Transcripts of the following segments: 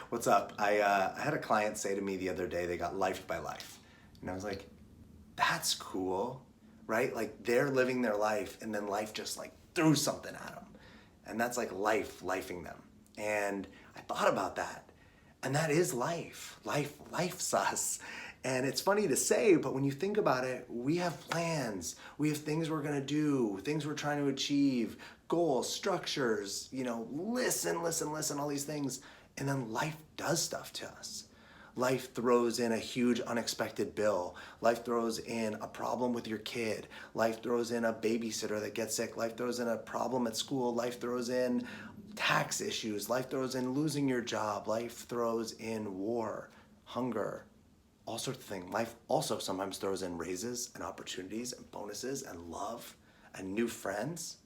What's up? I had a client say to me the other day they got lifed by life. And I was like, that's cool, right? Like they're living their life and then life just like threw something at them. And that's like lifing them. And I thought about that. And that is life. Life's us. And it's funny to say, but when you think about it, we have plans. We have things we're gonna do, things we're trying to achieve, goals, structures, listen, all these things. And then life does stuff to us. Life throws in a huge unexpected bill. Life throws in a problem with your kid. Life throws in a babysitter that gets sick. Life throws in a problem at school. Life throws in tax issues. Life throws in losing your job. Life throws in war, hunger, all sorts of things. Life also sometimes throws in raises and opportunities and bonuses and love and new friends.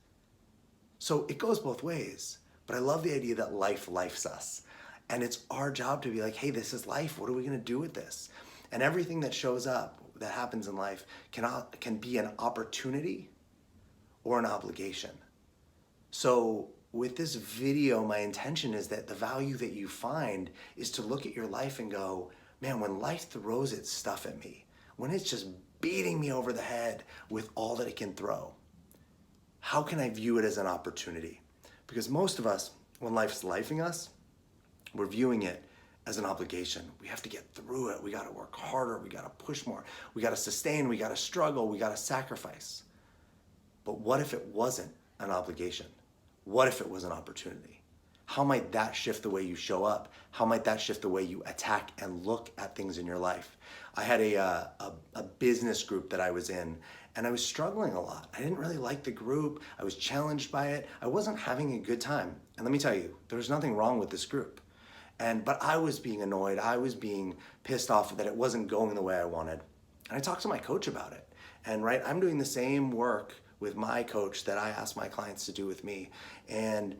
So it goes both ways. But I love the idea that lifes us. And it's our job to be like, hey, this is life. What are we gonna do with this? And everything that shows up, that happens in life, can be an opportunity or an obligation. So with this video, my intention is that the value that you find is to look at your life and go, man, when life throws its stuff at me, when it's just beating me over the head with all that it can throw, how can I view it as an opportunity? Because most of us, when life's lifing us, we're viewing it as an obligation. We have to get through it. We gotta work harder. We gotta push more. We gotta sustain. We gotta struggle. We gotta sacrifice. But what if it wasn't an obligation? What if it was an opportunity? How might that shift the way you show up? How might that shift the way you attack and look at things in your life? I had a business group that I was in, and I was struggling a lot. I didn't really like the group. I was challenged by it. I wasn't having a good time. And let me tell you, there's nothing wrong with this group. But I was being annoyed. I was being pissed off that it wasn't going the way I wanted. And I talked to my coach about it. And I'm doing the same work with my coach that I ask my clients to do with me. And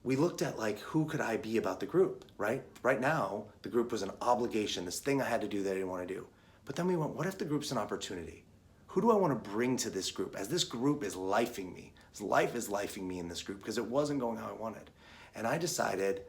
we looked at who could I be about the group, right? Right now, the group was an obligation, this thing I had to do that I didn't want to do. But then we went, what if the group's an opportunity? Who do I want to bring to this group as this group is lifing me? As life is lifing me in this group because it wasn't going how I wanted. And I decided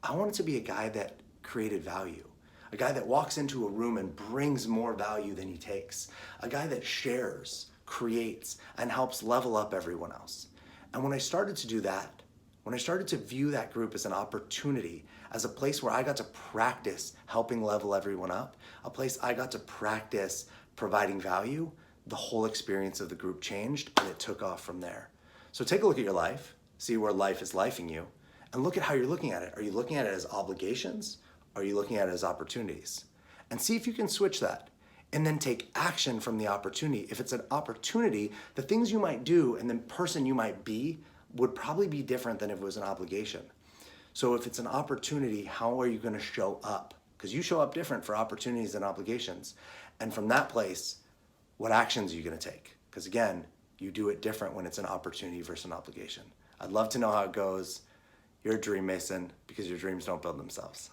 I wanted to be a guy that created value, a guy that walks into a room and brings more value than he takes, a guy that shares, creates, and helps level up everyone else. And when I started to do that, when I started to view that group as an opportunity, as a place where I got to practice helping level everyone up, a place I got to practice providing value, the whole experience of the group changed and it took off from there. So take a look at your life, see where life is lifing you, and look at how you're looking at it. Are you looking at it as obligations? Are you looking at it as opportunities? And see if you can switch that and then take action from the opportunity. If it's an opportunity, the things you might do and the person you might be would probably be different than if it was an obligation. So if it's an opportunity, how are you gonna show up? Because you show up different for opportunities and obligations. And from that place, what actions are you gonna take? Because again, you do it different when it's an opportunity versus an obligation. I'd love to know how it goes. You're a dream mason because your dreams don't build themselves.